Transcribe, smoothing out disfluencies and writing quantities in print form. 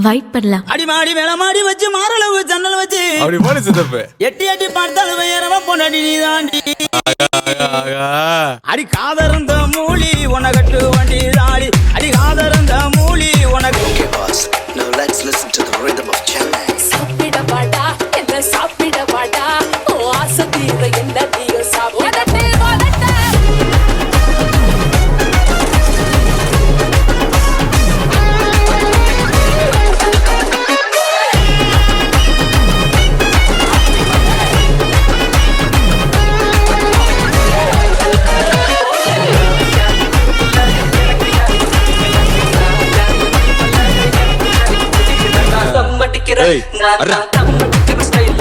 Wait பண்ணலாம். அடி மாடி மேல மாடி வச்சு மாரளவு ஜன்னல் வச்சு அப்படி போன சித்தப்பு எட்டி எட்டி பார்த்தாலும் வேறவ பொண்டாடி நீ தாண்டி. அடி காதருந்த மூலி உனகட்டு வண்டி தாடி. அடி காதருந்த மூலி உனக்கு. Okay boss, now let's listen to the rhythm of Chennai. சாப்பிட வாடா என்ன சாப்பிட வாடா ஓ ஆசை தீர என்ன நீயோ சாப்பிட ஏய் அரா ஸ்டைல்